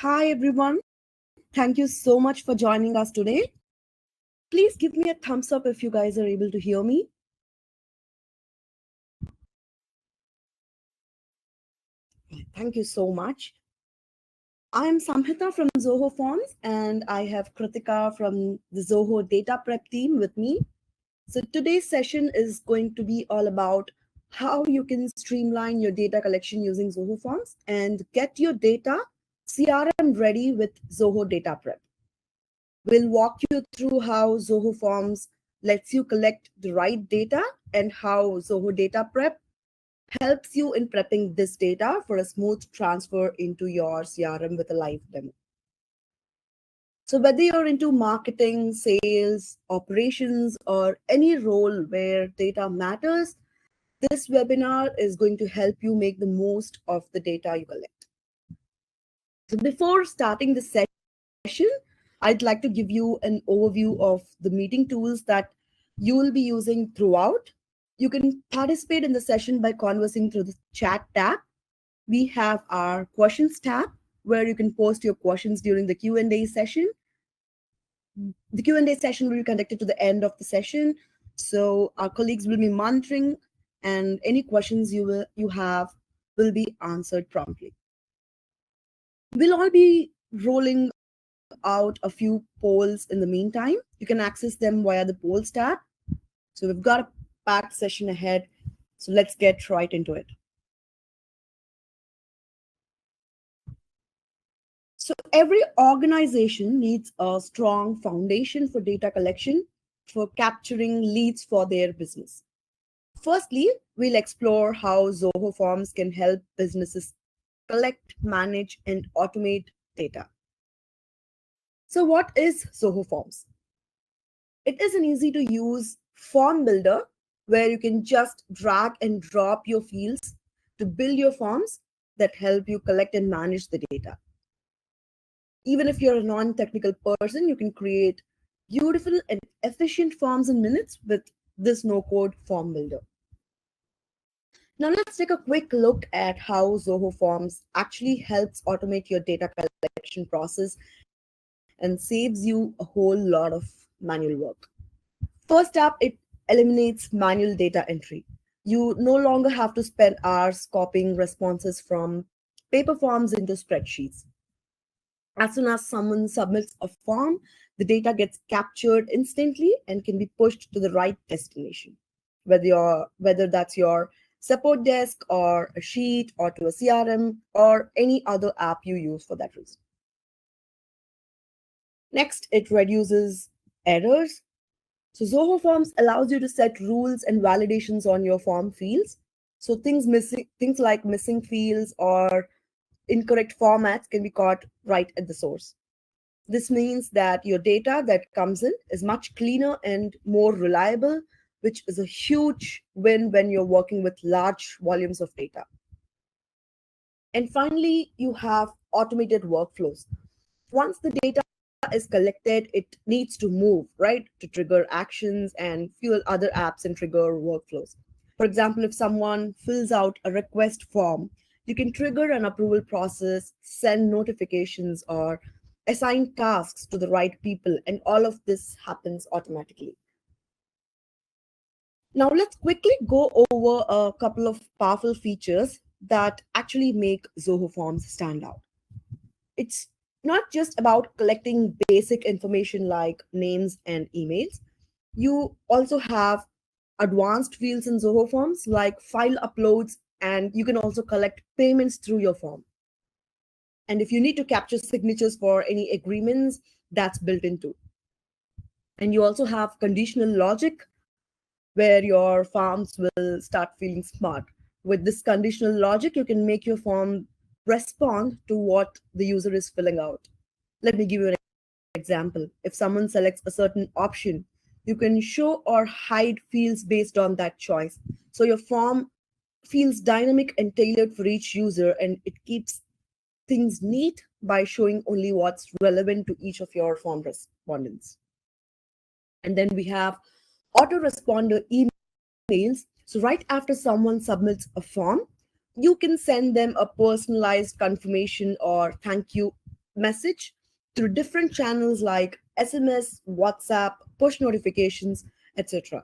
Hi, everyone. Thank you so much for joining us today. Please give me a thumbs up if you guys are able to hear me. Thank you so much. I am Samhita from Zoho Forms, and I have Kritika from the Zoho DataPrep team with me. So today's session is going to be all about how you can streamline your data collection using Zoho Forms and get your data CRM ready with Zoho DataPrep. We'll walk you through how Zoho Forms lets you collect the right data and how Zoho Data Prep helps you in prepping this data for a smooth transfer into your CRM with a live demo. So, whether you're into marketing, sales, operations, or any role where data matters, this webinar is going to help you make the most of the data you collect. So, before starting the session, I'd like to give you an overview of the meeting tools that you will be using throughout. You can participate in the session by conversing through the chat tab. We have our questions tab where you can post your questions during the Q&A session. The Q&A session will be conducted to the end of the session. So our colleagues will be monitoring and any questions you have will be answered promptly. We'll all be rolling out a few polls in the meantime. You can access them via the polls tab. So we've got a packed session ahead. So let's get right into it. So every organization needs a strong foundation for data collection for capturing leads for their business. Firstly, we'll explore how Zoho Forms can help businesses collect, manage, and automate data. So what is Zoho Forms? It is an easy to use form builder where you can just drag and drop your fields to build your forms that help you collect and manage the data. Even if you're a non-technical person, you can create beautiful and efficient forms in minutes with this no-code form builder. Now let's take a quick look at how Zoho Forms actually helps automate your data collection process and saves you a whole lot of manual work. First up, it eliminates manual data entry. You no longer have to spend hours copying responses from paper forms into spreadsheets. As soon as someone submits a form, the data gets captured instantly and can be pushed to the right destination, whether that's your support desk or a sheet or to a CRM or any other app you use for that reason. Next, it reduces errors. So Zoho Forms allows you to set rules and validations on your form fields. So things like missing fields or incorrect formats can be caught right at the source. This means that your data that comes in is much cleaner and more reliable, which is a huge win when you're working with large volumes of data. And finally, you have automated workflows. Once the data is collected, it needs to move, right, to trigger actions and fuel other apps and trigger workflows. For example, if someone fills out a request form, you can trigger an approval process, send notifications, or assign tasks to the right people, and all of this happens automatically. Now, let's quickly go over a couple of powerful features that actually make Zoho Forms stand out. It's not just about collecting basic information like names and emails. You also have advanced fields in Zoho Forms like file uploads, and you can also collect payments through your form. And if you need to capture signatures for any agreements, that's built into. And you also have conditional logic where your forms will start feeling smart. With this conditional logic, you can make your form respond to what the user is filling out. Let me give you an example. If someone selects a certain option, you can show or hide fields based on that choice. So your form feels dynamic and tailored for each user, and it keeps things neat by showing only what's relevant to each of your form respondents. And then we have autoresponder emails. So right after someone submits a form, you can send them a personalized confirmation or thank you message through different channels like SMS, WhatsApp, push notifications, etc.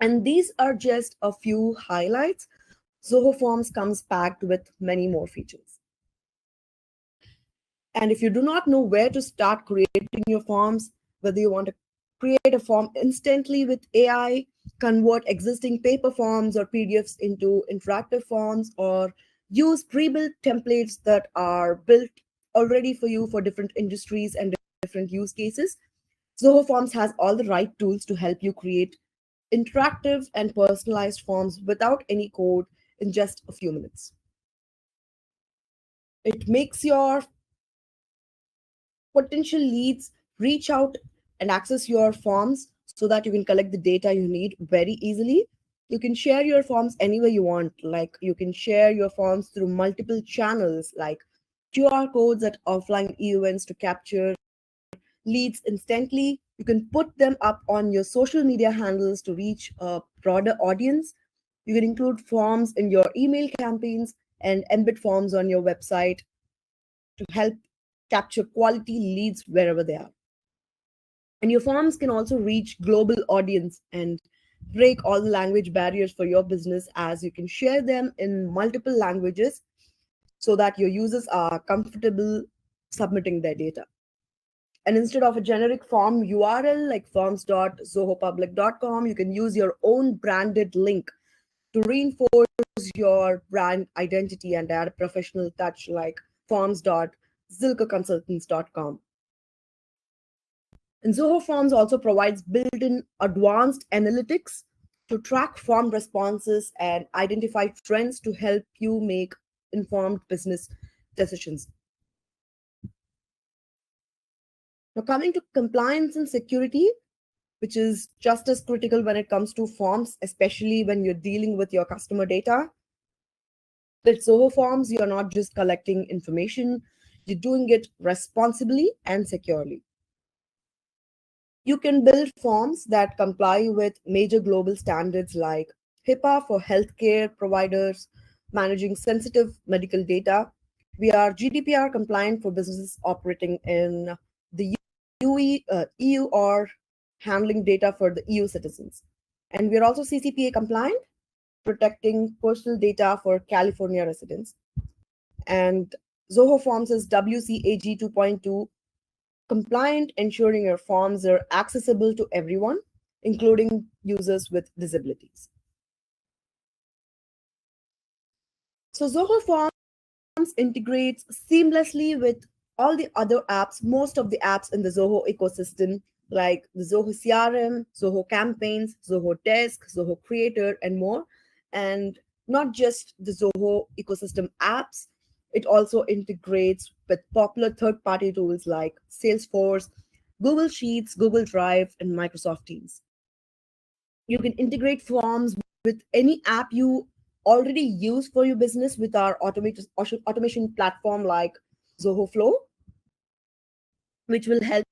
And these are just a few highlights. Zoho Forms comes packed with many more features. And if you do not know where to start creating your forms, whether you want to create a form instantly with AI, convert existing paper forms or PDFs into interactive forms, or use pre-built templates that are built already for you for different industries and different use cases, Zoho Forms has all the right tools to help you create interactive and personalized forms without any code in just a few minutes. It makes your potential leads reach out and access your forms so that you can collect the data you need very easily. You can share your forms anywhere you want, like you can share your forms through multiple channels like QR codes at offline events to capture leads instantly. You can put them up on your social media handles to reach a broader audience. You can include forms in your email campaigns and embed forms on your website to help capture quality leads wherever they are. And your forms can also reach global audience and break all the language barriers for your business, as you can share them in multiple languages so that your users are comfortable submitting their data. And instead of a generic form URL like forms.zohopublic.com, you can use your own branded link to reinforce your brand identity and add a professional touch like forms.zilkaconsultants.com. And Zoho Forms also provides built-in advanced analytics to track form responses and identify trends to help you make informed business decisions. Now, coming to compliance and security, which is just as critical when it comes to forms, especially when you're dealing with your customer data. With Zoho Forms, you're not just collecting information, you're doing it responsibly and securely. You can build forms that comply with major global standards like HIPAA for healthcare providers managing sensitive medical data. We are GDPR compliant for businesses operating in the EU or handling data for the EU citizens. And we are also CCPA compliant, protecting personal data for California residents. And Zoho Forms is WCAG 2.2 compliant, ensuring your forms are accessible to everyone, including users with disabilities. So Zoho Forms integrates seamlessly with all the other apps, most of the apps in the Zoho ecosystem, like the Zoho CRM, Zoho Campaigns, Zoho Desk, Zoho Creator, and more. And not just the Zoho ecosystem apps, it also integrates with popular third party tools like Salesforce, Google Sheets, Google Drive, and Microsoft Teams. You can integrate forms with any app you already use for your business with our automation platform like Zoho Flow, which will help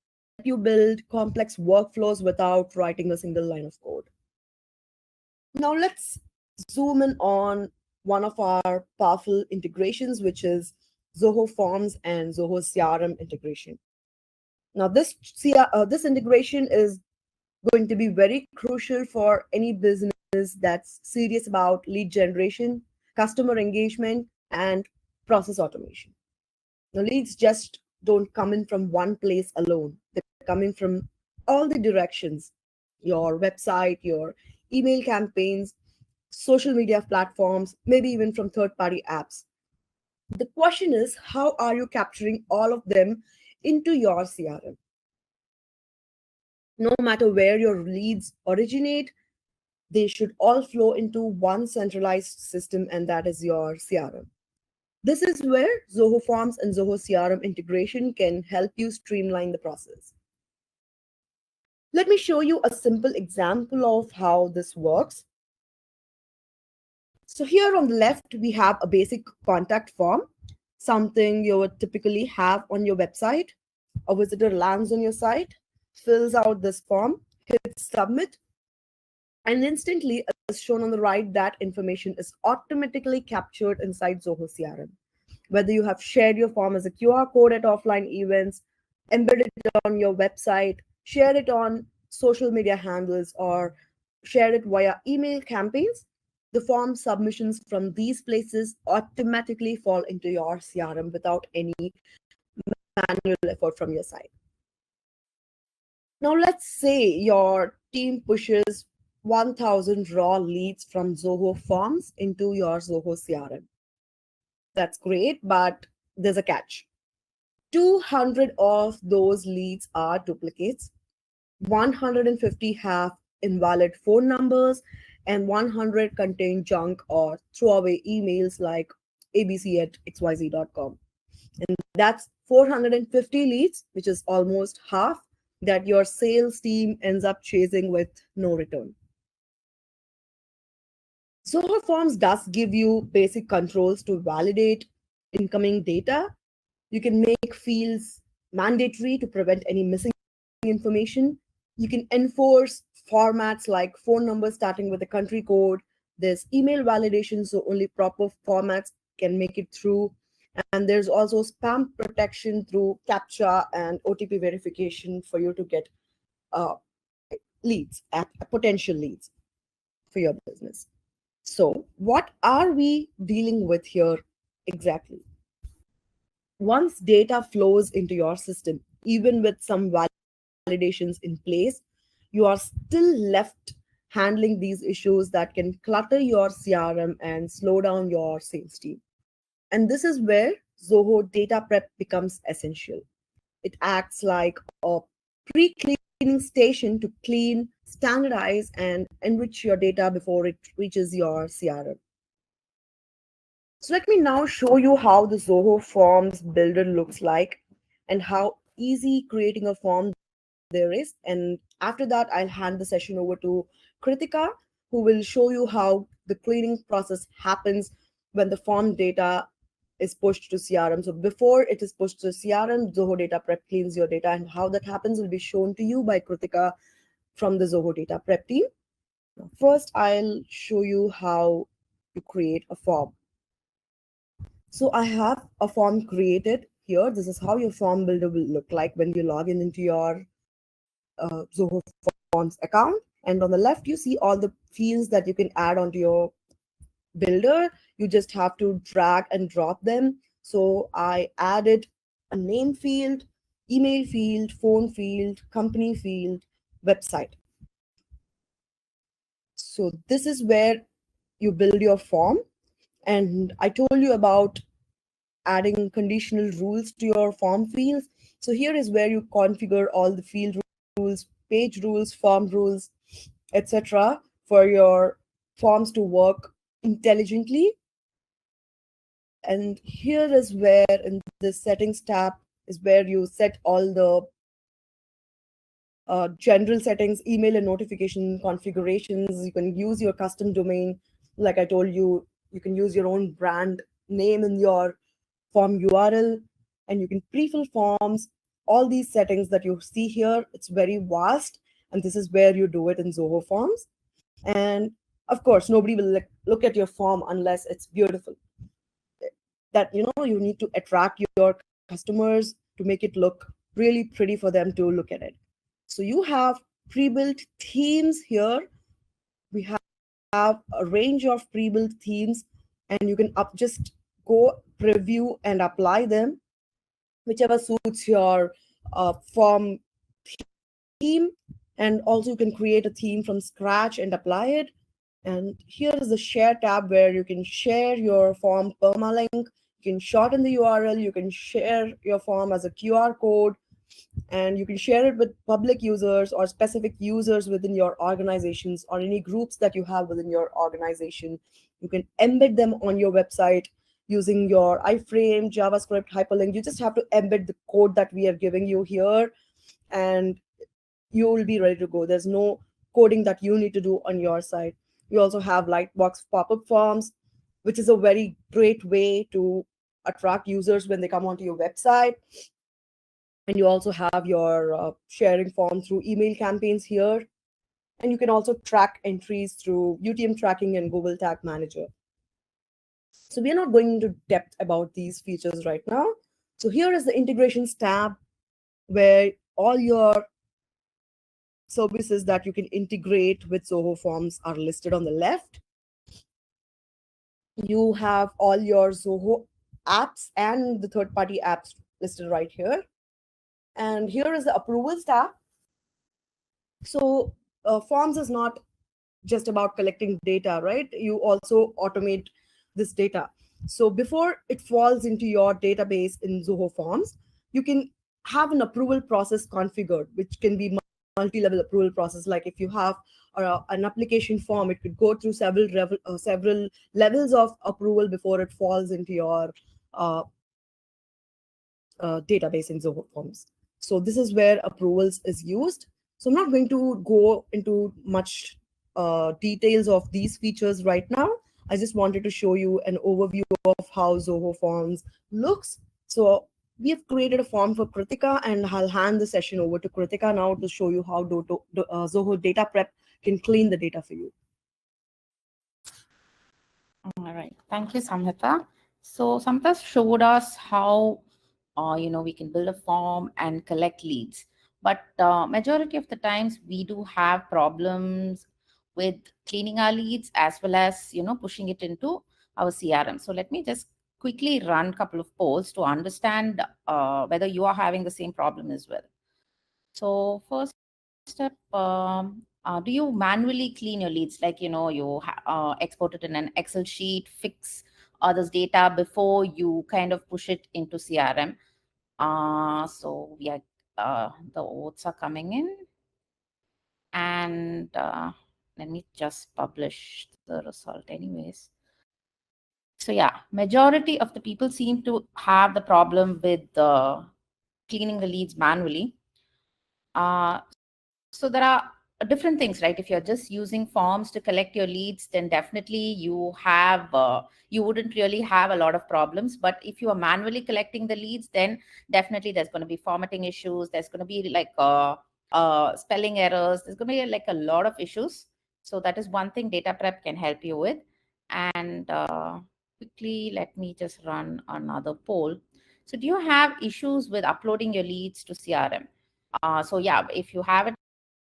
you build complex workflows without writing a single line of code. Now let's zoom in on one of our powerful integrations, which is Zoho Forms and Zoho CRM integration. Now this integration is going to be very crucial for any business that's serious about lead generation, customer engagement, and process automation. The leads just don't come in from one place alone. They're coming from all the directions: your website, your email campaigns, social media platforms, maybe even from third party apps. The question is, how are you capturing all of them into your CRM? No matter where your leads originate, they should all flow into one centralized system, and that is your CRM. This is where Zoho Forms and Zoho CRM integration can help you streamline the process. Let me show you a simple example of how this works. So here on the left, we have a basic contact form, something you would typically have on your website. A visitor lands on your site, fills out this form, hits submit, and instantly, as shown on the right, that information is automatically captured inside Zoho CRM. whether you have shared your form as a QR code at offline events, embedded it on your website, share it on social media handles, or share it via email campaigns, the form submissions from these places automatically fall into your CRM without any manual effort from your side. Now, let's say your team pushes 1,000 raw leads from Zoho Forms into your Zoho CRM. That's great, but there's a catch. 200 of those leads are duplicates, 150 have invalid phone numbers, and 100 contain junk or throwaway emails like abc@xyz.com. And that's 450 leads, which is almost half that your sales team ends up chasing with no return. Zoho Forms does give you basic controls to validate incoming data. You can make fields mandatory to prevent any missing information. You can enforce formats like phone numbers starting with a country code. There's email validation, so only proper formats can make it through. And there's also spam protection through CAPTCHA and OTP verification for you to get uh, leads, potential leads for your business. So, what are we dealing with here exactly? Once data flows into your system, even with some validations in place, you are still left handling these issues that can clutter your CRM and slow down your sales team. And this is where Zoho DataPrep becomes essential. It acts like a pre cleaning station to clean, standardize, and enrich your data before it reaches your CRM. So let me now show you how the Zoho Forms builder looks like and how easy creating a form there is. And after that, I'll hand the session over to Kritika, who will show you how the cleaning process happens when the form data is pushed to CRM. So before it is pushed to CRM, Zoho DataPrep cleans your data, and how that happens will be shown to you by Kritika from the Zoho DataPrep team. First, I'll show you how to create a form. So I have a form created here. This is how your form builder will look like when you log in into your Zoho Forms account. And on the left, you see all the fields that you can add onto your builder. You just have to drag and drop them. So I added a name field, email field, phone field, company field, website. So this is where you build your form. And I told you about adding conditional rules to your form fields. So here is where you configure all the field rules, page rules, form rules, etc. for your forms to work intelligently. And here is where in the settings tab is where you set all the general settings, email and notification configurations. You can use your custom domain. Like I told you, you can use your own brand name in your form URL, and you can pre-fill forms. All these settings that you see here, it's very vast, and this is where you do it in Zoho Forms. And of course, nobody will look at your form unless it's beautiful. That you need to attract your customers to make it look really pretty for them to look at it. So you have pre-built themes here. We have a range of pre-built themes, and you can just go preview and apply them, whichever suits your form theme. And also you can create a theme from scratch and apply it. And here is the share tab where you can share your form permalink. You can shorten the URL. You can share your form as a QR code, and you can share it with public users or specific users within your organizations or any groups that you have within your organization. You can embed them on your website using your iframe, JavaScript, hyperlink. You just have to embed the code that we are giving you here, and you will be ready to go. There's no coding that you need to do on your side. We also have Lightbox pop-up forms, which is a very great way to attract users when they come onto your website. And you also have your sharing form through email campaigns here. And you can also track entries through UTM tracking and Google Tag Manager. So we are not going into depth about these features right now. So here is the integrations tab where all your services that you can integrate with Zoho Forms are listed on the left. You have all your Zoho apps and the third-party apps listed right here. And here is the approvals tab. So Forms is not just about collecting data, right? You also automate this data. So before it falls into your database in Zoho Forms, you can have an approval process configured, which can be multi-level approval process. Like if you have an application form, it could go through several levels of approval before it falls into your uh, database in Zoho Forms. So this is where approvals is used. So I'm not going to go into much details of these features right now. I just wanted to show you an overview of how Zoho Forms looks. So we have created a form for Kritika, and I'll hand the session over to Kritika now to show you how Zoho DataPrep can clean the data for you. All right. Thank you, Samhita. So Samhita showed us how we can build a form and collect leads. But majority of the times we do have problems with cleaning our leads as well as pushing it into our CRM. So let me just quickly run a couple of polls to understand whether you are having the same problem as well. So first step, do you manually clean your leads? Like, you export it in an Excel sheet, fix others' data before you kind of push it into CRM. So yeah, the votes are coming in, and let me just publish the result anyways. So yeah, majority of the people seem to have the problem with cleaning the leads manually. So there are different things, right? If you're just using forms to collect your leads, then definitely you wouldn't really have a lot of problems. But if you are manually collecting the leads, then definitely there's going to be formatting issues. There's going to be like spelling errors. There's going to be like a lot of issues. So that is one thing DataPrep can help you with. And quickly, let me just run another poll. So do you have issues with uploading your leads to CRM? So yeah, if you have it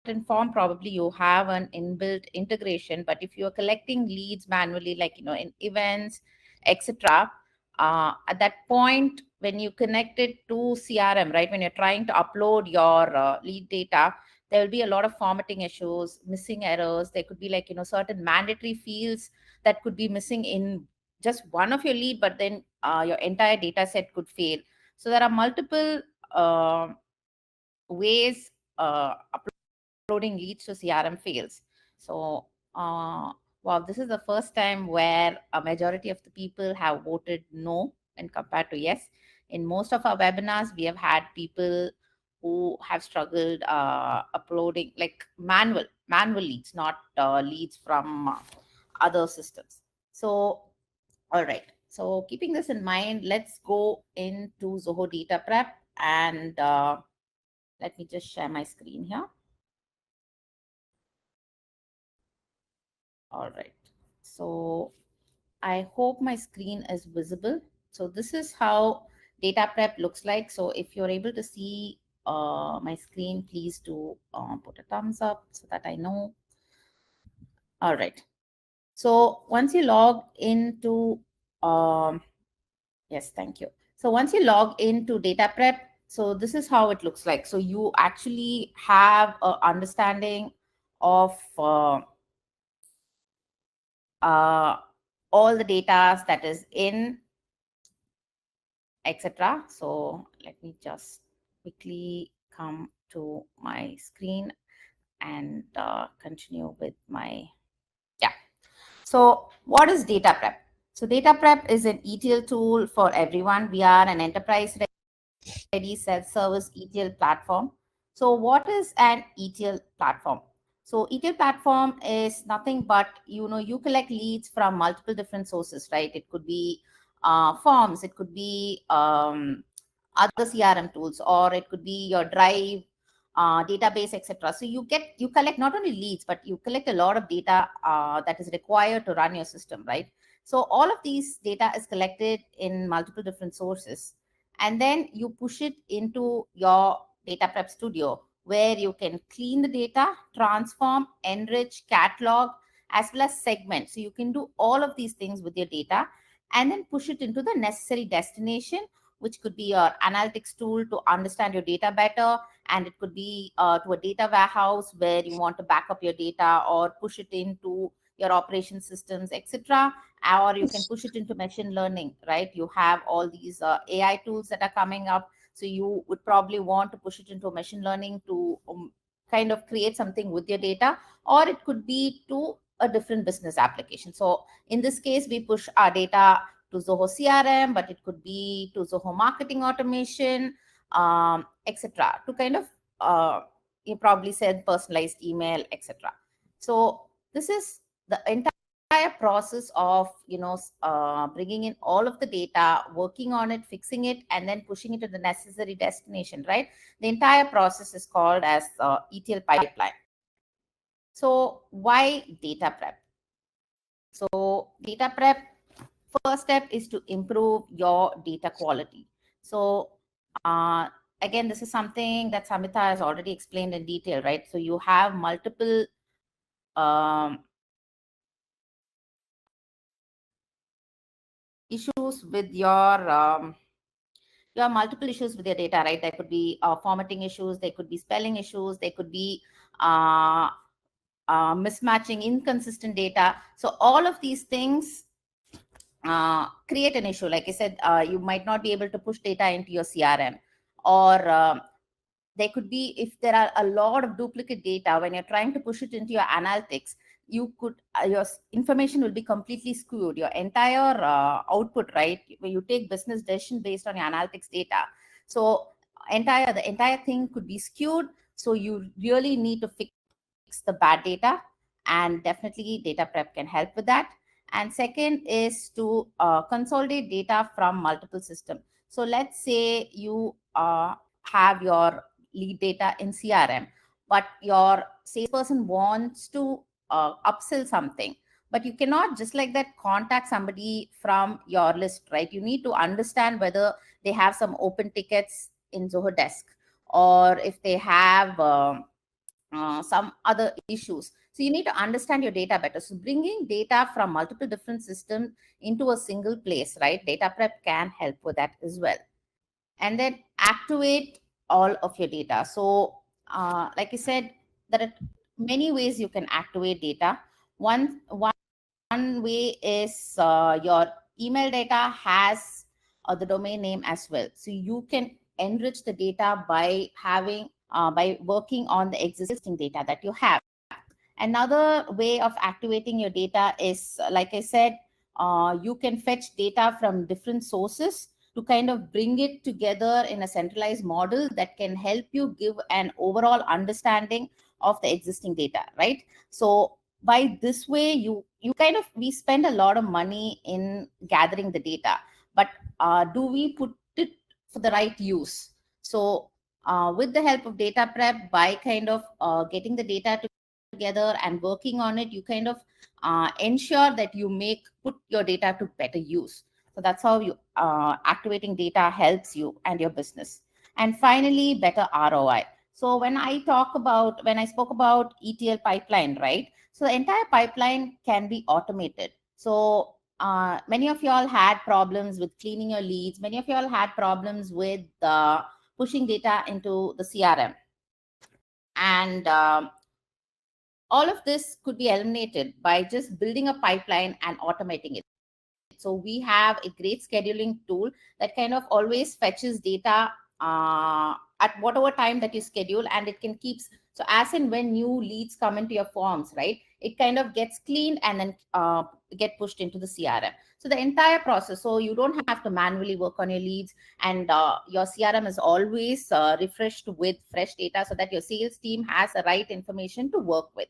in form, probably you have an inbuilt integration. But if you're collecting leads manually, like in events, etc., at that point when you connect it to CRM, right, when you're trying to upload your lead data, there will be a lot of formatting issues, missing errors. There could be like certain mandatory fields that could be missing in just one of your lead, but then your entire data set could fail. So there are multiple ways uploading leads to CRM fails. So, wow, this is the first time where a majority of the people have voted no and compared to yes. In most of our webinars, we have had people who have struggled uploading like manual leads, not leads from other systems. So, all right. So keeping this in mind, let's go into Zoho DataPrep and let me just share my screen here. All right. So I hope my screen is visible. So this is how DataPrep looks like. So if you're able to see my screen, please do put a thumbs up so that I know. All right. So once you log into, yes, thank you. So once you log into DataPrep, so this is how it looks like. So you actually have an understanding of all the data that is in, etc. So let me just quickly come to my screen and continue with my, yeah. So what is DataPrep? So DataPrep is an ETL tool for everyone. We are an enterprise ready self-service ETL platform. So what is an ETL platform? So ETL platform is nothing but, you collect leads from multiple different sources, right? It could be forms, it could be other CRM tools, or it could be your Drive, database, etc. So you collect not only leads, but you collect a lot of data that is required to run your system, right? So all of these data is collected in multiple different sources, and then you push it into your data prep studio, where you can clean the data, transform, enrich, catalog, as well as segment. So you can do all of these things with your data and then push it into the necessary destination, which could be your analytics tool to understand your data better, and it could be to a data warehouse where you want to back up your data or push it into your operation systems, etc. Or you can push it into machine learning, right? You have all these AI tools that are coming up, so you would probably want to push it into machine learning to kind of create something with your data, or it could be to a different business application. So in this case, we push our data to Zoho CRM, but it could be to Zoho marketing automation, etc. To kind of you probably send personalized email, etc. So this is the entire process of bringing in all of the data, working on it, fixing it, and then pushing it to the necessary destination, right? The entire process is called as ETL pipeline. So why data prep? So data prep, first step is to improve your data quality. So again, this is something that Samhita has already explained in detail, right? So you have multiple issues with you have multiple issues with your data, right? There could be formatting issues, there could be spelling issues, there could be mismatching, inconsistent data. So all of these things create an issue. Like I said, you might not be able to push data into your CRM, or there could be, if there are a lot of duplicate data when you're trying to push it into your analytics, you could your information will be completely skewed. Your entire output, right, when you take business decision based on your analytics data, so the entire thing could be skewed. So you really need to fix the bad data, and definitely data prep can help with that. And second is to consolidate data from multiple systems. So let's say you have your lead data in CRM, but your salesperson wants to upsell something, but you cannot just like that contact somebody from your list, right? You need to understand whether they have some open tickets in Zoho Desk, or if they have some other issues. So you need to understand your data better. So bringing data from multiple different systems into a single place, right? Data prep can help with that as well. And then activate all of your data. So like I said, there are many ways you can activate data. One way is your email data has the domain name as well. So you can enrich the data by working on the existing data that you have. Another way of activating your data is, like I said, you can fetch data from different sources to kind of bring it together in a centralized model that can help you give an overall understanding of the existing data, right? So by this way, you kind of, we spend a lot of money in gathering the data, but do we put it for the right use? So with the help of data prep, by kind of getting the data together and working on it, you kind of ensure that you put your data to better use. So that's how you activating data helps you and your business. And finally, better ROI. So when I spoke about ETL pipeline, right? So the entire pipeline can be automated. So many of y'all had problems with cleaning your leads. Many of y'all had problems with pushing data into the CRM. And all of this could be eliminated by just building a pipeline and automating it. So we have a great scheduling tool that kind of always fetches data at whatever time that you schedule, and it can keep, so as and when new leads come into your forms, right, it kind of gets cleaned and then get pushed into the CRM. So the entire process, so you don't have to manually work on your leads, and your CRM is always refreshed with fresh data so that your sales team has the right information to work with.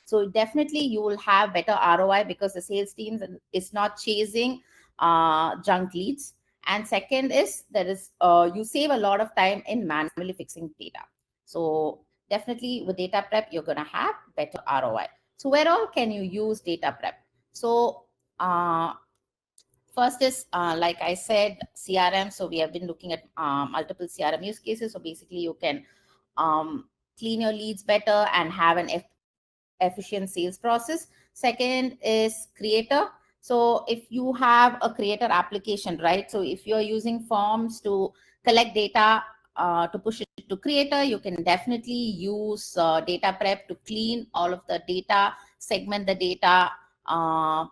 So definitely you will have better ROI because the sales team is not chasing junk leads. And second is you save a lot of time in manually fixing data. So definitely with data prep, you're going to have better ROI. So where all can you use data prep? So First is, like I said, CRM. So we have been looking at multiple CRM use cases. So basically, you can clean your leads better and have an efficient sales process. Second is creator. So if you have a creator application, right? So if you're using forms to collect data to push it to creator, you can definitely use data prep to clean all of the data, segment the data,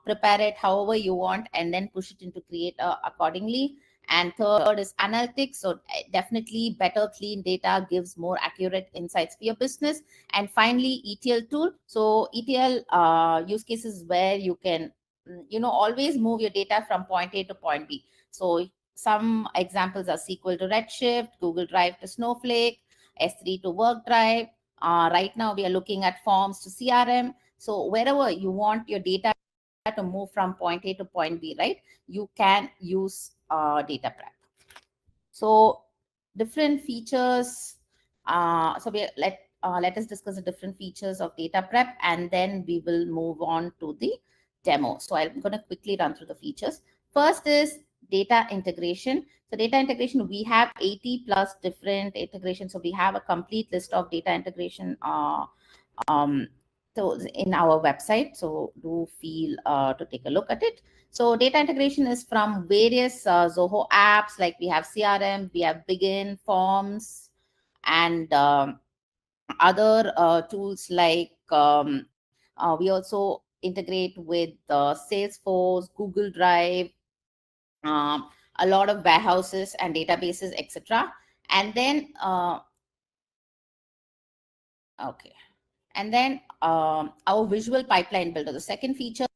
prepare it however you want, and then push it into creator accordingly. And third is analytics. So definitely better clean data gives more accurate insights for your business. And finally, ETL tool. So ETL use cases where you can, always move your data from point A to point B. So some examples are SQL to Redshift, Google Drive to Snowflake, S3 to Work Drive. Right now, we are looking at Forms to CRM. So wherever you want your data to move from point A to point B, right, you can use data prep. So different features. So let us discuss the different features of data prep, and then we will move on to the demo. So I'm going to quickly run through the features. First is data integration. So data integration, we have 80 plus different integrations. So we have a complete list of data integration um, so in our website. So do feel to take a look at it. So data integration is from various Zoho apps, like we have CRM, we have Begin, Forms, and other tools like we also integrate with Salesforce, Google Drive, a lot of warehouses and databases, etc. And then, okay. And then our visual pipeline builder. The second feature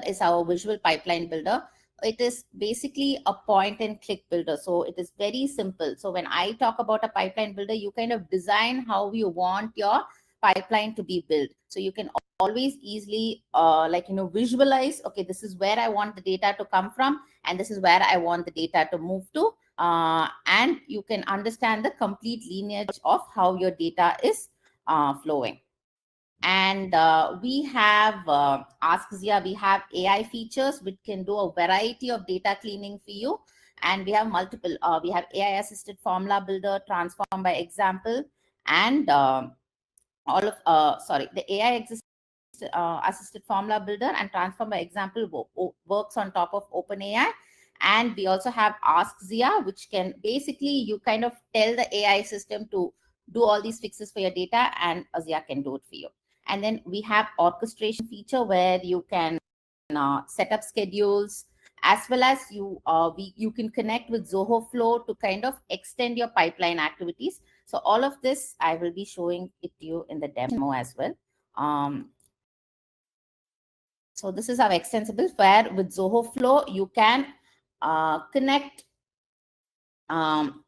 is our visual pipeline builder. It is basically a point and click builder. So it is very simple. So when I talk about a pipeline builder, you kind of design how you want your pipeline to be built. So you can always easily visualize, okay, this is where I want the data to come from, and this is where I want the data to move to. And you can understand the complete lineage of how your data is flowing. And we have Ask Zia, we have AI features which can do a variety of data cleaning for you. And we have multiple, we have AI assisted formula builder, transform by example, and the AI assisted formula builder and transform by example works on top of OpenAI. And we also have Ask Zia, which can basically, you kind of tell the AI system to do all these fixes for your data, and Zia can do it for you. And then we have orchestration feature where you can set up schedules, as well as you can connect with Zoho Flow to kind of extend your pipeline activities. So all of this, I will be showing it to you in the demo as well. So this is our extensible, where with Zoho Flow, you can connect.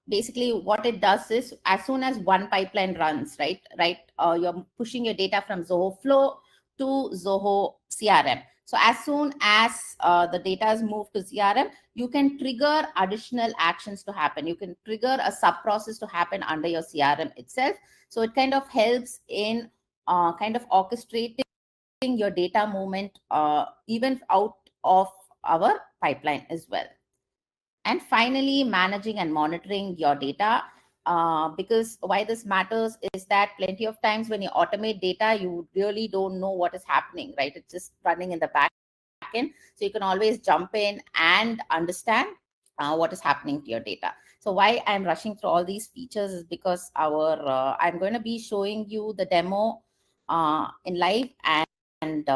Basically what it does is, as soon as one pipeline runs, you're pushing your data from Zoho Flow to Zoho CRM. So as soon as the data is moved to CRM, you can trigger additional actions to happen. You can trigger a sub process to happen under your CRM itself. So it kind of helps in kind of orchestrating your data movement even out of our pipeline as well. And finally, managing and monitoring your data. Because why this matters is that plenty of times when you automate data, you really don't know what is happening, right? It's just running in the back end. So you can always jump in and understand what is happening to your data. So why I'm rushing through all these features is because I'm going to be showing you the demo in live, and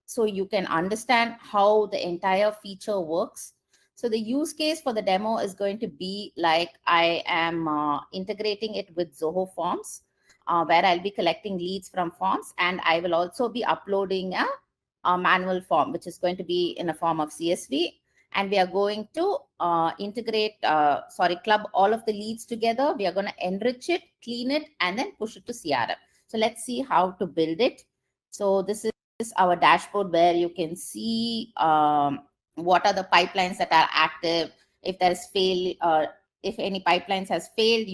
so you can understand how the entire feature works. So the use case for the demo is going to be like, I am integrating it with Zoho Forms, where I'll be collecting leads from forms, and I will also be uploading a manual form, which is going to be in a form of CSV. And we are going to club all of the leads together. We are going to enrich it, clean it, and then push it to CRM. So let's see how to build it. So this is our dashboard, where you can see what are the pipelines that are active. If there is if any pipelines has failed,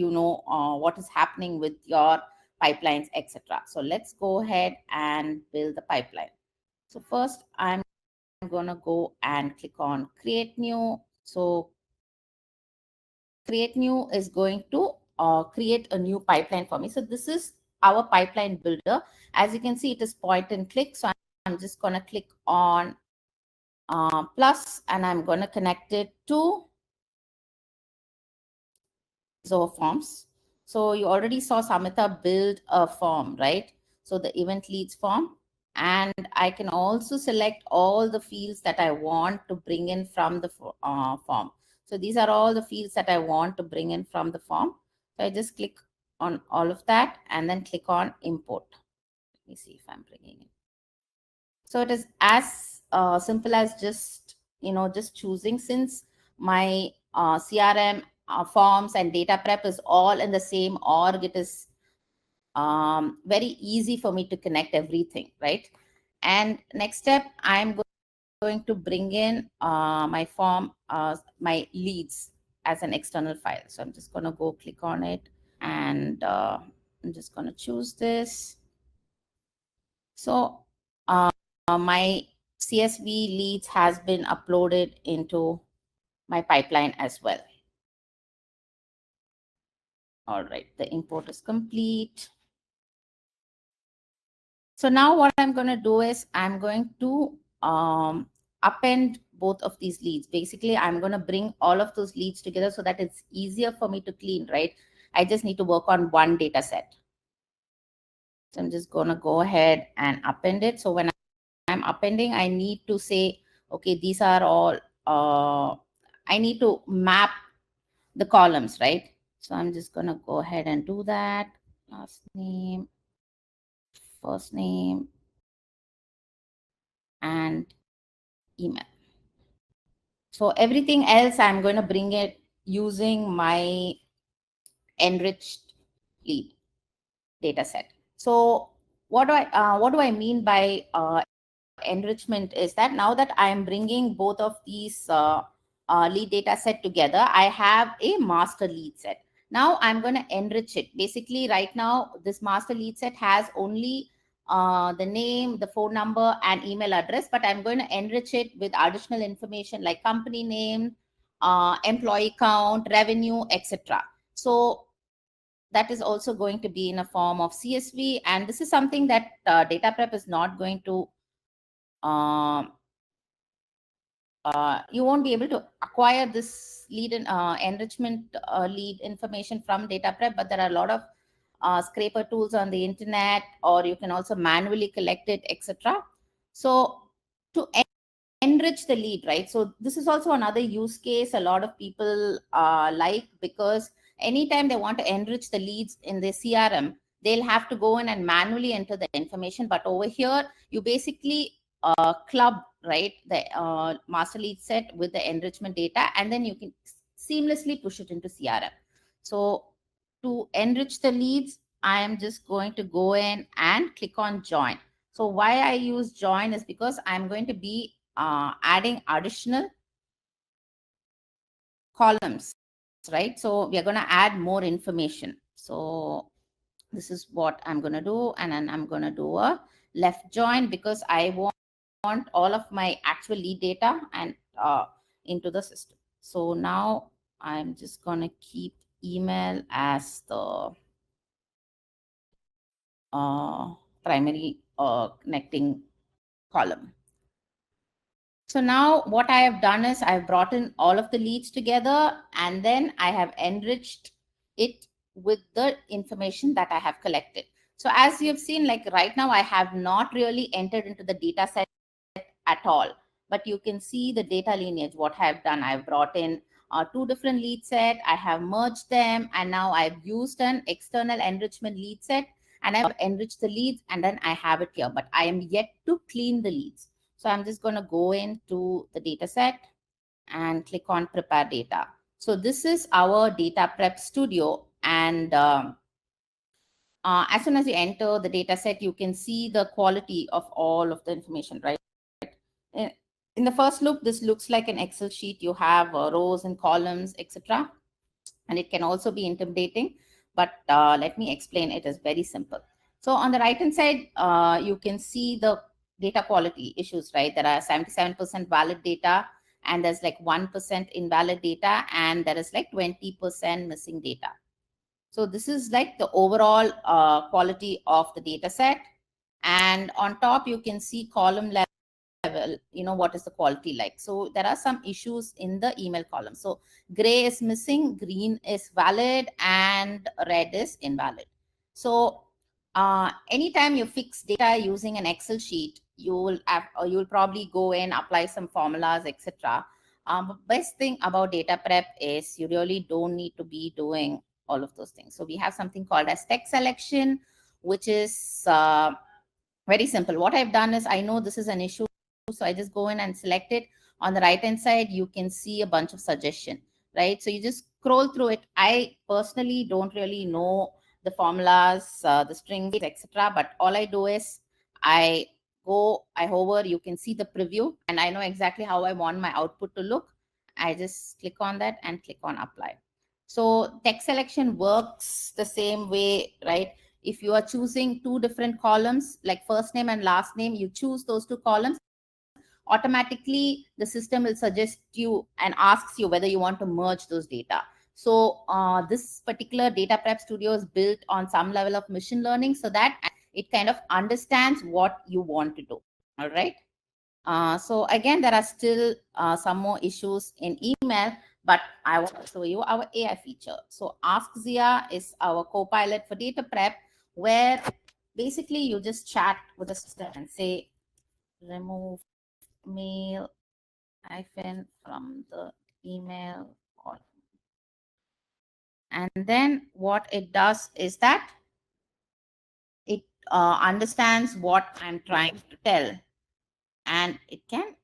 what is happening with your pipelines, etc. So let's go ahead and build the pipeline. So first, I'm going to go and click on create new. So create new is going to create a new pipeline for me. So this is our pipeline builder. As you can see, it is point and click. So I'm just going to click on plus, and I'm going to connect it to Zoho Forms. So you already saw Samhita build a form, right? So the event leads form. And I can also select all the fields that I want to bring in from the form. So these are all the fields that I want to bring in from the form. So I just click on all of that and then click on import. Let me see if I'm bringing it. So it is as simple as just, just choosing, since my CRM forms and data prep is all in the same org, it is very easy for me to connect everything, right? And next step, I'm going to bring in my form, my leads as an external file. So I'm just going to go click on it, and I'm just going to choose this. So my CSV leads has been uploaded into my pipeline as well. All right, the import is complete. So now what I'm going to do is I'm going to append both of these leads. Basically, I'm going to bring all of those leads together so that it's easier for me to clean, right? I just need to work on one data set. So I'm just going to go ahead and append it. So when I'm appending, I need to say, okay, these are all, I need to map the columns, right? So I'm just going to go ahead and do that. Last name, first name, and email. So everything else, I'm going to bring it using my enriched lead data set. So what do I mean by enrichment is that now that I'm bringing both of these lead data set together, I have a master lead set. Now I'm going to enrich it. Basically, right now, this master lead set has only the name, the phone number, and email address, but I'm going to enrich it with additional information like company name, employee count, revenue, etc. So that is also going to be in a form of CSV, and this is something that DataPrep is not going to you won't be able to acquire this lead and enrichment lead information from DataPrep, but there are a lot of scraper tools on the internet, or you can also manually collect it, etc. So to enrich the lead, right? So this is also another use case a lot of people like, because anytime they want to enrich the leads in their CRM, they'll have to go in and manually enter the information. But over here, you basically club, right, the master lead set with the enrichment data, and then you can seamlessly push it into CRM. So to enrich the leads, I am just going to go in and click on join. So why I use join is because I'm going to be adding additional columns, right? So we are going to add more information. So this is what I'm going to do. And then I'm going to do a left join, because I want all of my actual lead data and into the system. So now I'm just going to keep email as the primary connecting column. So now what I have done is I've brought in all of the leads together, and then I have enriched it with the information that I have collected. So as you have seen, like right now, I have not really entered into the data set at all, but you can see the data lineage, what I have done. I've brought in two different lead set, I have merged them, and now I've used an external enrichment lead set, and I've enriched the leads, and then I have it here, but I am yet to clean the leads. So I'm just going to go into the data set and click on prepare data. So this is our data prep studio, and as soon as you enter the data set, you can see the quality of all of the information, right? In the first look, this looks like an Excel sheet. You have rows and columns, etc. And it can also be intimidating, but let me explain. It is very simple. So on the right hand side, you can see the data quality issues, right? There are 77% valid data, and there's like 1% invalid data, and there is like 20% missing data. So this is like the overall quality of the data set. And on top, you can see column level, what is the quality like. So there are some issues in the email column. So gray is missing, green is valid, and red is invalid. So anytime you fix data using an Excel sheet, you'll probably go in, apply some formulas, etc. Best thing about data prep is you really don't need to be doing all of those things. So we have something called as text selection, which is very simple. What I've done is, I know this is an issue, so I just go in and select it. On the right hand side, you can see a bunch of suggestion, right? So you just scroll through it. I personally don't really know the formulas, the strings, etc. But all I do is I hover, you can see the preview, and I know exactly how I want my output to look. I just click on that and click on apply. So text selection works the same way, right? If you are choosing two different columns, like first name and last name, you choose those two columns, automatically the system will suggest you and asks you whether you want to merge those data. So this particular data prep studio is built on some level of machine learning, so that it kind of understands what you want to do. All right. So again, there are still some more issues in email, but I want to show you our AI feature. So Ask Zia is our co-pilot for data prep, where basically you just chat with the system and say, remove mail hyphen from the email column. And then what it does is that it understands what I'm trying to tell, and it can,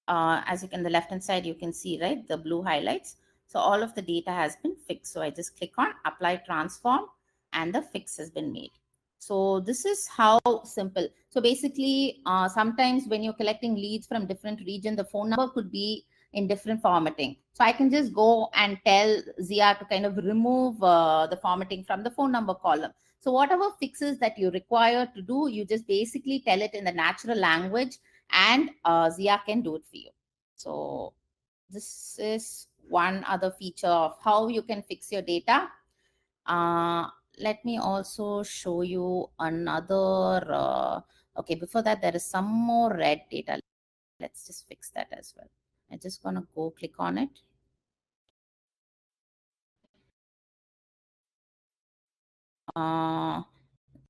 as you can, the left hand side, you can see, right, the blue highlights. So all of the data has been fixed. So I just click on apply transform, and the fix has been made. So this is how simple. So basically, sometimes when you're collecting leads from different region, the phone number could be in different formatting. So I can just go and tell Zia to kind of remove the formatting from the phone number column. So whatever fixes that you require to do, you just basically tell it in the natural language, and Zia can do it for you. So this is one other feature of how you can fix your data. Let me also show you another. Okay, before that, there is some more red data. Let's just fix that as well. I'm just going to go click on it.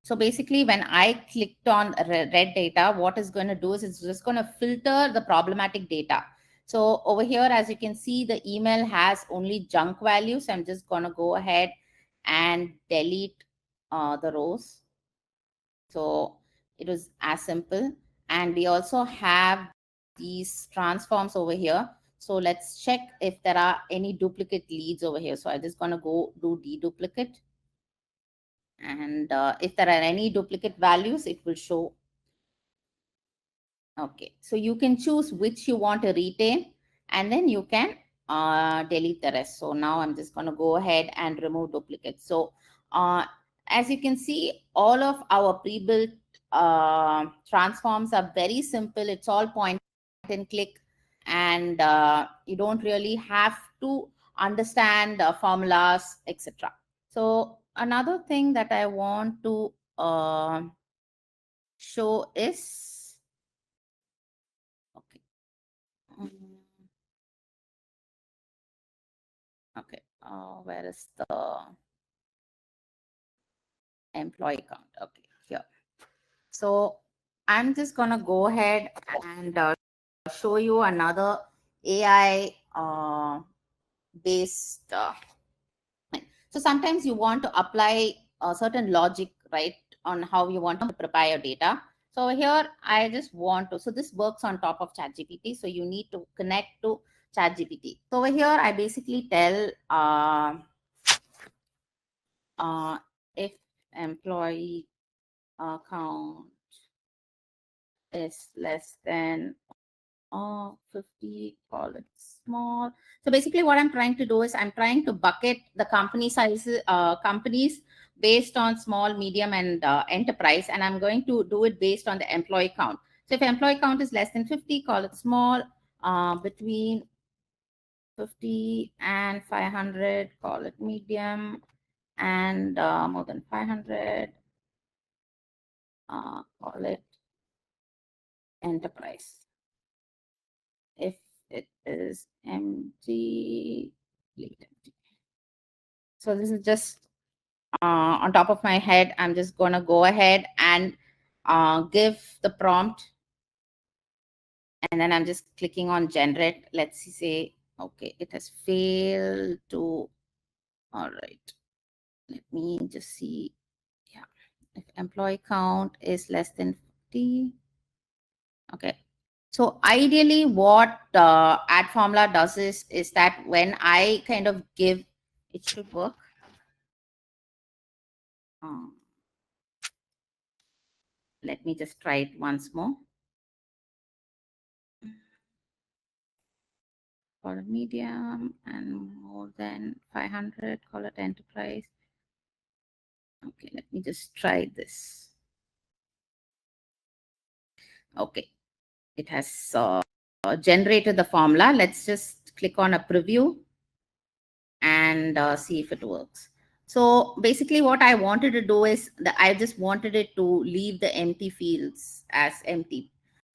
So basically, when I clicked on red data, what it's going to do is it's just going to filter the problematic data. So over here, as you can see, the email has only junk values. So I'm just going to go ahead and delete the rows. So it was as simple. And we also have these transforms over here. So let's check if there are any duplicate leads over here. So I'm just going to go do deduplicate. And if there are any duplicate values, it will show. Okay, so you can choose which you want to retain, and then you can delete the rest. So now I'm just going to go ahead and remove duplicates. So as you can see, all of our pre-built transforms are very simple. It's all point and click, and you don't really have to understand formulas, etc. So another thing that I want to show is, okay. Okay, where is the employee count? Okay, here. So I'm just gonna go ahead and show you another AI based. So sometimes you want to apply a certain logic, right, on how you want to prepare your data. So here I just want to, so this works on top of ChatGPT. So you need to connect to ChatGPT. So over here, I basically tell if employee count is less than 50, call it small. So basically what I'm trying to do is I'm trying to bucket the company sizes, companies based on small, medium, and enterprise, and I'm going to do it based on the employee count. So if employee count is less than 50, call it small. Between 50 and 500, call it medium, and more than 500, call it enterprise. If it is empty, delete empty. So this is just on top of my head. I'm just going to go ahead and give the prompt. And then I'm just clicking on generate. Let's say, okay, it has failed to, all right. Let me just see. Yeah, if employee count is less than 50. Okay. So ideally what add formula does is that when I kind of give, it should work. Let me just try it once more. Call it medium and more than 500, call it enterprise. Okay, let me just try this. Okay, it has generated the formula. Let's just click on a preview and see if it works. So basically what I wanted to do is that I just wanted it to leave the empty fields as empty,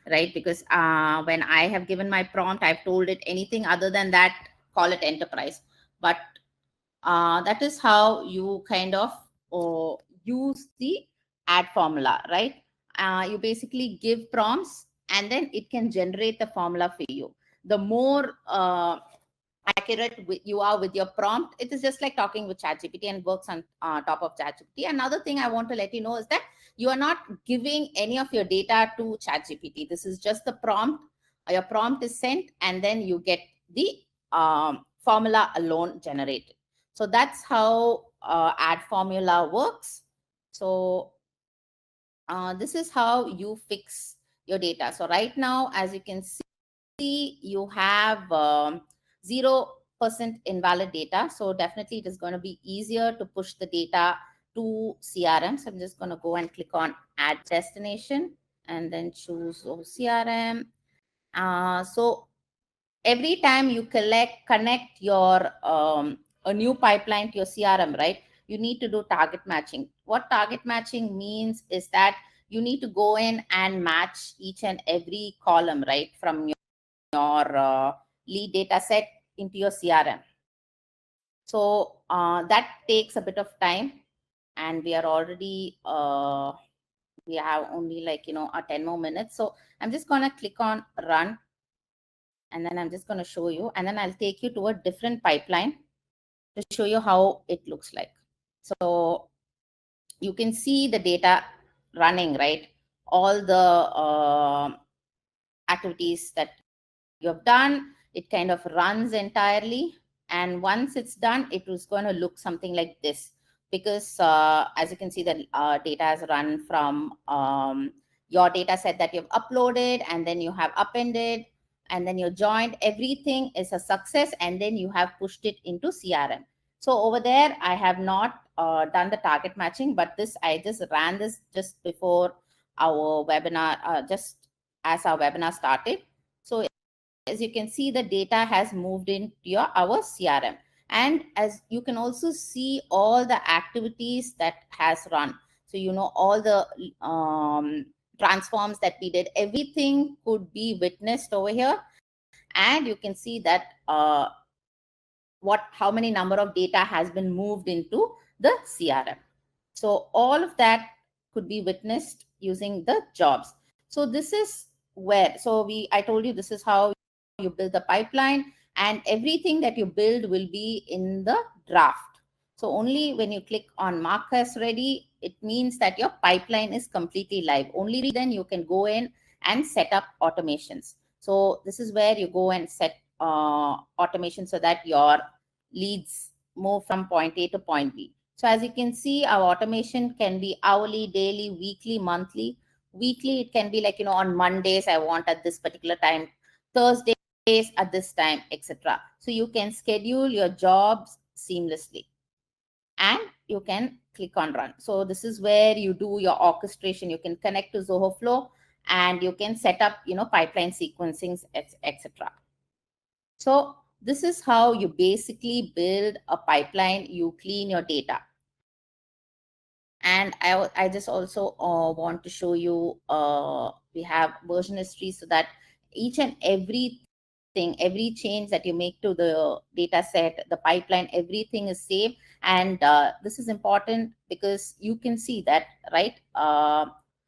right? Because when I have given my prompt, I've told it anything other than that, call it enterprise. But that is how you kind of use the add formula, right? You basically give prompts and then it can generate the formula for you. The more accurate you are with your prompt, it is just like talking with ChatGPT and works on top of ChatGPT. Another thing I want to let you know is that you are not giving any of your data to ChatGPT. This is just the prompt. Your prompt is sent and then you get the formula alone generated. So that's how add formula works. So this is how you fix your data. So right now, as you can see, you have 0% invalid data. So definitely it is going to be easier to push the data to CRM. So I'm just going to go and click on add destination and then choose Zoho CRM. So every time you connect your a new pipeline to your CRM, right? You need to do target matching. What target matching means is that you need to go in and match each and every column, right, from your lead data set into your CRM. So that takes a bit of time, and we are already we have only like 10 more minutes. So I'm just going to click on run, and then I'm just going to show you, and then I'll take you to a different pipeline to show you how it looks like. So you can see the data running, right? All the activities that you have done, it kind of runs entirely. And once it's done, it was going to look something like this, because as you can see, the data has run from your data set that you've uploaded, and then you have appended, and then you joined. Everything is a success, and then you have pushed it into CRM. So over there, I have not done the target matching, but this I just ran this just before our webinar, just as our webinar started. So as you can see, the data has moved into our CRM. And as you can also see all the activities that has run. So, all the transforms that we did, everything could be witnessed over here. And you can see that how many number of data has been moved into the CRM. So all of that could be witnessed using the jobs. So this is where, I told you this is how you build the pipeline, and everything that you build will be in the draft. So only when you click on mark as ready, it means that your pipeline is completely live. Only then you can go in and set up automations. So this is where you go and set automation so that your leads move from point A to point B. So as you can see, our automation can be hourly, daily, weekly, monthly. Weekly, it can be like, on Mondays, I want at this particular time, Thursdays at this time, etc. So you can schedule your jobs seamlessly, and you can click on run. So this is where you do your orchestration. You can connect to Zoho Flow and you can set up, pipeline sequencings, etc. So this is how you basically build a pipeline. You clean your data. And I just also want to show you, we have version history, so that each and everything, every change that you make to the data set, the pipeline, everything is saved. And this is important because you can see that, right?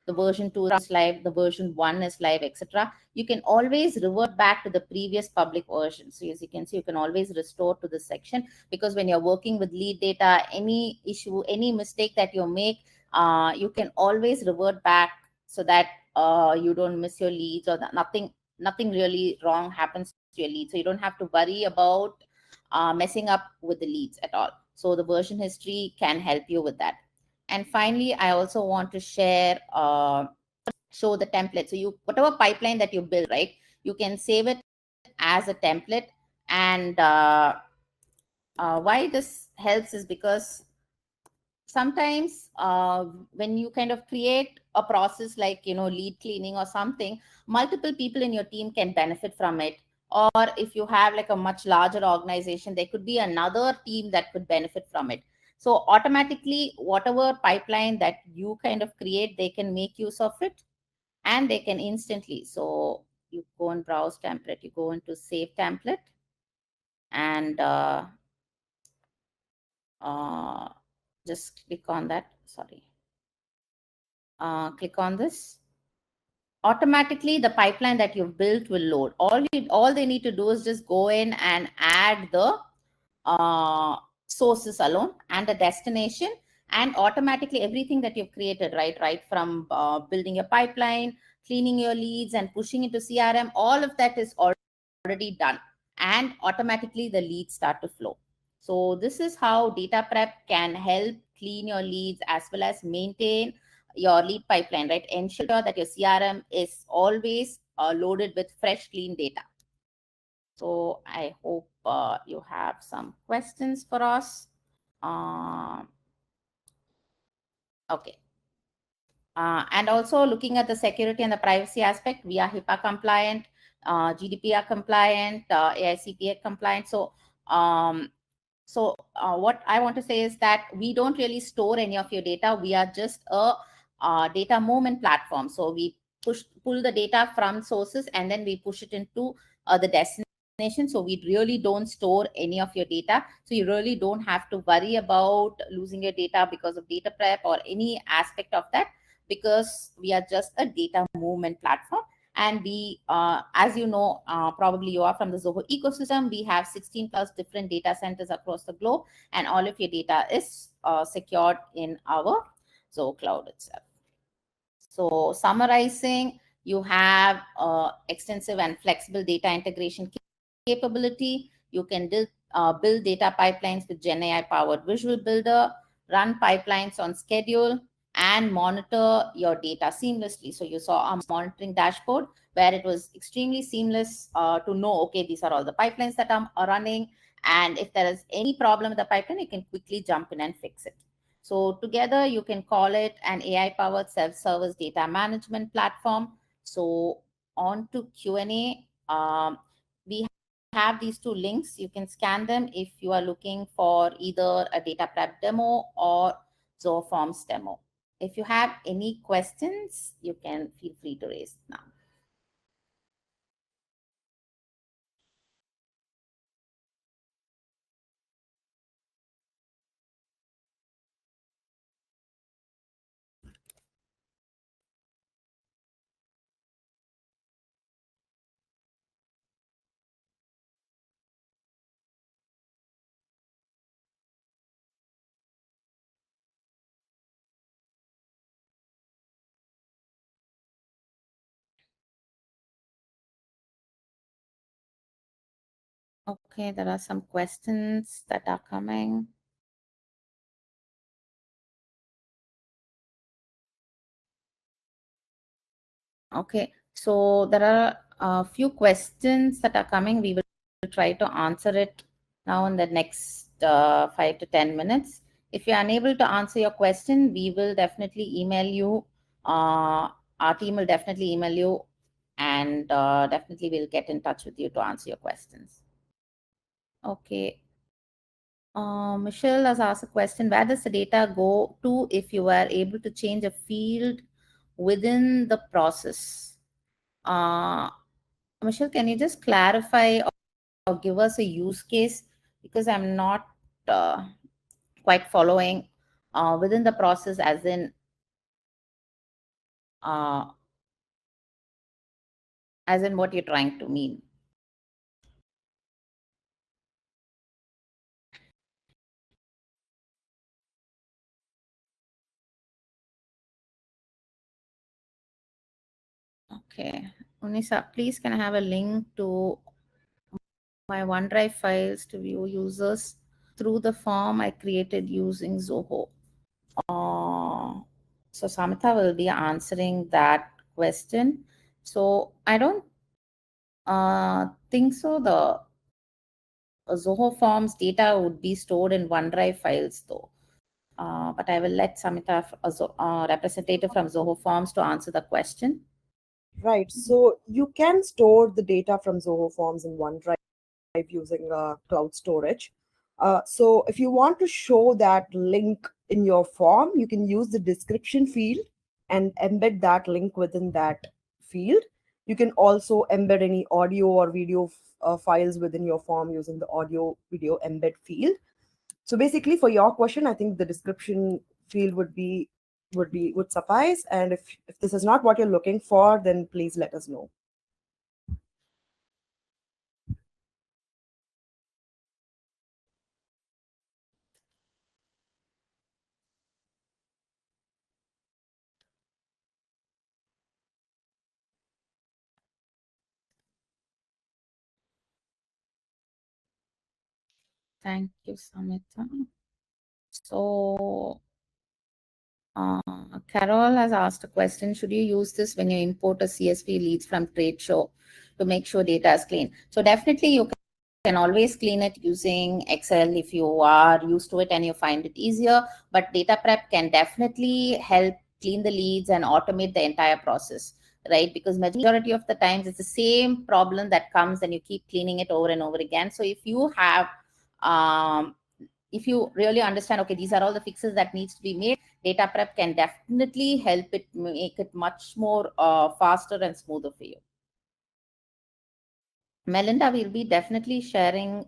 The version 2 is live, the version 1 is live, etc. You can always revert back to the previous public version. So as you can see, you can always restore to this section, because when you're working with lead data, any issue, any mistake that you make, you can always revert back, so that you don't miss your leads, or that nothing really wrong happens to your leads. So you don't have to worry about messing up with the leads at all. So the version history can help you with that. And finally, I also want to share, show the template. So you, whatever pipeline that you build, right, you can save it as a template. And why this helps is because sometimes when you kind of create a process like, lead cleaning or something, multiple people in your team can benefit from it. Or if you have like a much larger organization, there could be another team that could benefit from it. So automatically, whatever pipeline that you kind of create, they can make use of it, and they can instantly. So you go and browse template, you go into save template, and just click on that. Sorry. Click on this. Automatically, the pipeline that you've built will load. All they need to do is just go in and add the sources alone and the destination, and automatically everything that you've created, right from building a pipeline, cleaning your leads, and pushing into CRM, all of that is already done, and automatically the leads start to flow. So this is how data prep can help clean your leads as well as maintain your lead pipeline, right? Ensure that your CRM is always loaded with fresh, clean data. So I hope you have some questions for us. Okay. And also looking at the security and the privacy aspect, we are HIPAA compliant, GDPR compliant, AICPA compliant. So what I want to say is that we don't really store any of your data. We are just a data movement platform. So we pull the data from sources, and then we push it into the destination. So we really don't store any of your data. So you really don't have to worry about losing your data because of data prep or any aspect of that, because we are just a data movement platform. And we, as you know, probably you are from the Zoho ecosystem, we have 16 plus different data centers across the globe, and all of your data is secured in our Zoho cloud itself. So summarizing, you have extensive and flexible data integration capability. You can build data pipelines with GenAI powered Visual Builder, run pipelines on schedule, and monitor your data seamlessly. So you saw our monitoring dashboard where it was extremely seamless to know, okay, these are all the pipelines that are running. And if there is any problem with the pipeline, you can quickly jump in and fix it. So together you can call it an AI-powered self-service data management platform. So on to Q&A. We have these two links. You can scan them if you are looking for either a data prep demo or Zoho Forms demo. If you have any questions, you can feel free to raise now. Okay, there are some questions that are coming. Okay, so there are a few questions that are coming. We will try to answer it now in the next 5 to 10 minutes. If you're unable to answer your question, we will definitely email you Our team will definitely email you, and definitely we'll get in touch with you to answer your questions. Okay. Michelle has asked a question: where does the data go to if you are able to change a field within the process? Michelle, can you just clarify or give us a use case, because I'm not quite following within the process, uh, as in what you're trying to mean. Okay. Unisa, please can I have a link to my OneDrive files to view users through the form I created using Zoho? So Samita will be answering that question. So I don't think so. The Zoho Forms data would be stored in OneDrive files though. But I will let Samita, representative from Zoho Forms, to answer the question. Right. So you can store the data from Zoho Forms in OneDrive using cloud storage. So if you want to show that link in your form, you can use the description field and embed that link within that field. You can also embed any audio or video files within your form using the audio video embed field. So basically, for your question, I think the description field would suffice. And if this is not what you're looking for, then please let us know. Thank you, Samita. So Uh, Carol has asked a question: should you use this when you import a CSV leads from trade show to make sure data is clean? So definitely you can always clean it using Excel if you are used to it and you find it easier. But DataPrep can definitely help clean the leads and automate the entire process, right? Because majority of the times it's the same problem that comes and you keep cleaning it over and over again. So um, if you really understand, okay, these are all the fixes that needs to be made, data prep can definitely help it make it much more faster and smoother for you. Melinda will be definitely sharing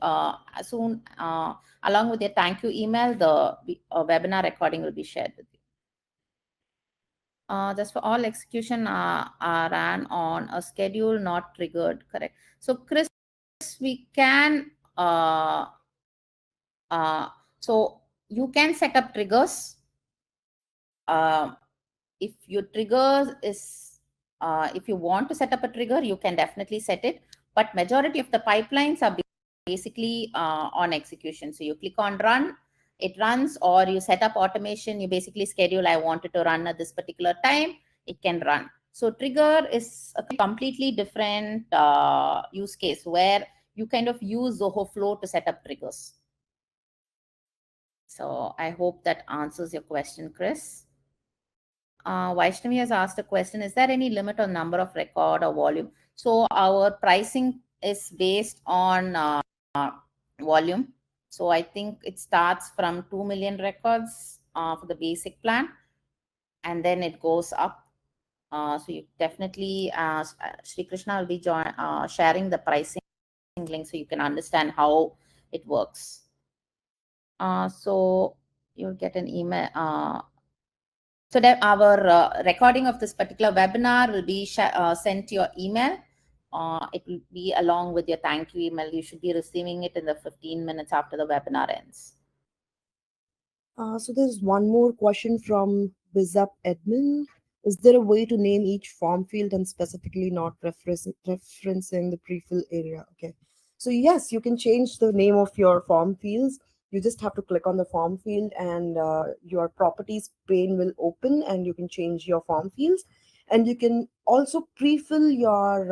soon, along with your thank you email, the webinar recording will be shared with you. Just for all execution are ran on a schedule, not triggered, correct? So Chris, we can so you can set up triggers. If your trigger is if you want to set up a trigger, you can definitely set it, but majority of the pipelines are basically on execution. So you click on run, it runs, or you set up automation, you basically schedule, I want it to run at this particular time, it can run. So trigger is a completely different use case where you kind of use Zoho Flow to set up triggers. So I hope that answers your question, Chris. Vaishnavi has asked a question: is there any limit on number of record or volume? So our pricing is based on volume. So I think it starts from 2 million records for the basic plan, and then it goes up. So you definitely, Sri Krishna will be sharing the pricing link so you can understand how it works. So you'll get an email. So that our recording of this particular webinar will be sent to your email. It will be along with your thank you email. You should be receiving it in the 15 minutes after the webinar ends. So there's one more question from Bizup Edmin. Is there a way to name each form field and specifically not referencing the pre-fill area? Okay. So yes, you can change the name of your form fields. You just have to click on the form field and your properties pane will open and you can change your form fields. And you can also pre-fill your,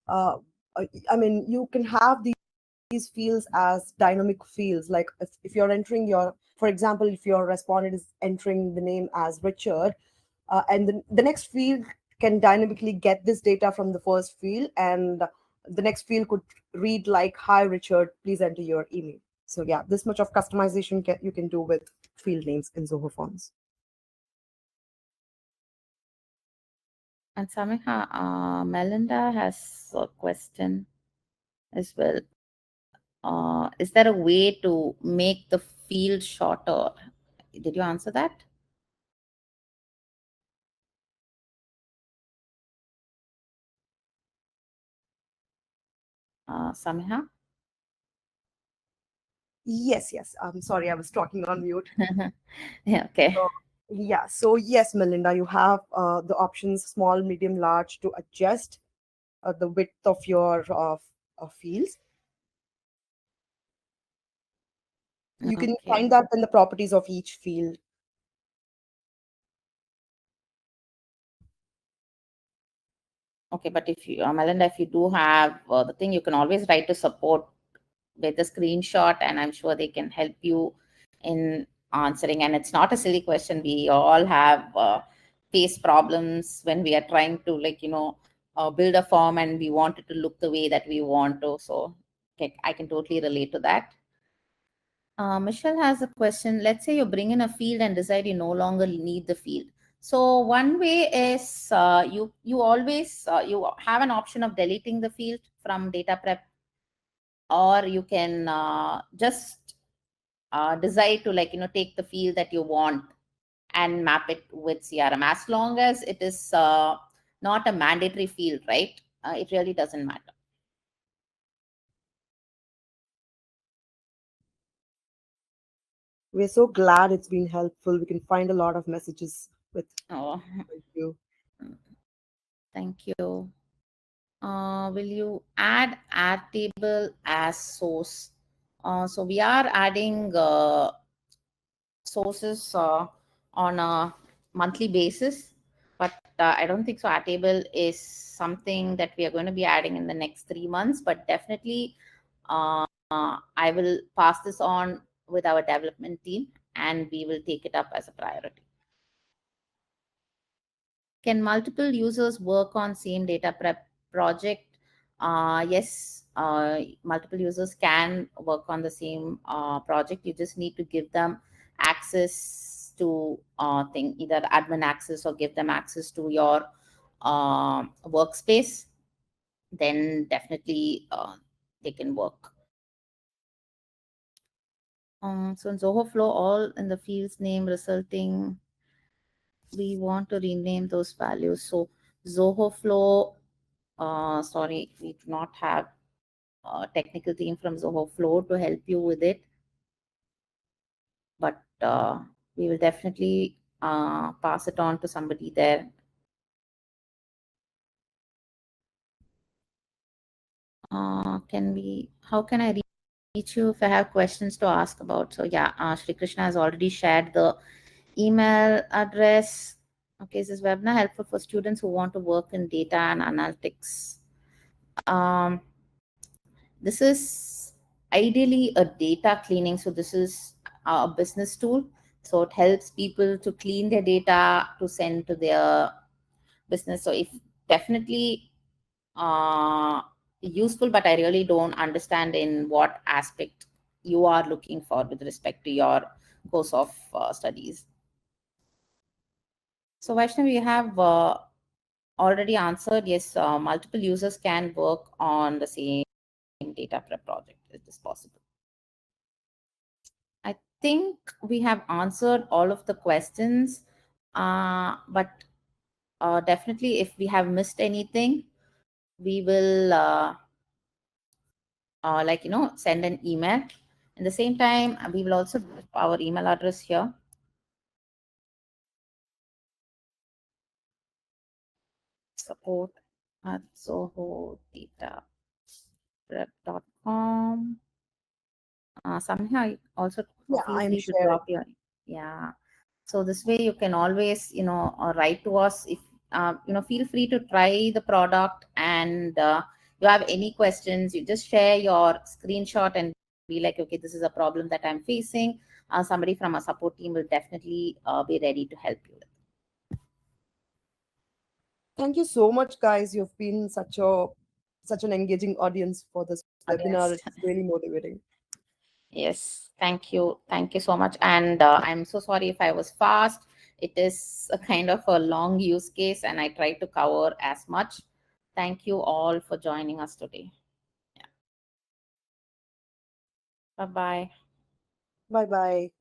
uh, I mean, you can have these fields as dynamic fields. Like if you're entering your, for example, if your respondent is entering the name as Richard, and the next field can dynamically get this data from the first field, and the next field could read like, "Hi Richard, please enter your email." So yeah, this much of customization you can do with field names in Zoho Forms. And Samiha, Melinda has a question as well. Is there a way to make the field shorter? Did you answer that? Samiha? Yes. I'm sorry, I was talking on mute. Yeah, okay. So, yeah, so yes, Melinda, you have the options small, medium, large to adjust the width of your fields. You can Okay. find that in the properties of each field. Okay, but if you, Melinda, if you do have the thing, you can always write to support with a screenshot, and I'm sure they can help you in answering. And it's not a silly question. We all have face problems when we are trying to, like, build a form and we want it to look the way that we want to. So okay, I can totally relate to that. Michelle has a question. Let's say you bring in a field and decide you no longer need the field. So one way is you always you have an option of deleting the field from data prep, or you can just decide to, like, take the field that you want and map it with CRM, as long as it is not a mandatory field, right? It really doesn't matter. We're so glad it's been helpful. We can find a lot of messages Oh, with you. thank you. Will you add Airtable as source? So we are adding sources on a monthly basis, but I don't think so. Airtable is something that we are going to be adding in the next 3 months, but definitely I will pass this on with our development team and we will take it up as a priority. Can multiple users work on same data prep project? Yes, multiple users can work on the same project. You just need to give them access to either admin access or give them access to your workspace. Then definitely they can work. So in Zoho Flow, all in the fields name resulting, we want to rename those values. So Zoho Flow, sorry, we do not have a technical team from Zoho Flow to help you with it, but we will definitely pass it on to somebody there. How can I reach you if I have questions to ask about? So yeah, Shri Krishna has already shared the email address. Okay, is this webinar helpful for students who want to work in data and analytics? This is ideally a data cleaning. So this is a business tool. So it helps people to clean their data to send to their business. So if definitely uh, useful, but I really don't understand in what aspect you are looking for with respect to your course of studies. So Vaishnav, we have already answered. Yes, multiple users can work on the same data prep project. It is possible. I think we have answered all of the questions, but definitely if we have missed anything, we will send an email. In the same time, we will also put our email address here. Support at zohodataprep.com. Somehow also Yeah, feel I'm free to sharing. drop your, yeah. So this way you can always, write to us if, feel free to try the product, and you have any questions, you just share your screenshot and be like, okay, this is a problem that I'm facing. Somebody from our support team will definitely be ready to help you with. Thank you so much, guys. You've been such an engaging audience for this webinar. Audience. It's really motivating. Yes, thank you. Thank you so much. And I'm so sorry if I was fast. It is a kind of a long use case, and I try to cover as much. Thank you all for joining us today. Yeah. Bye bye. Bye bye.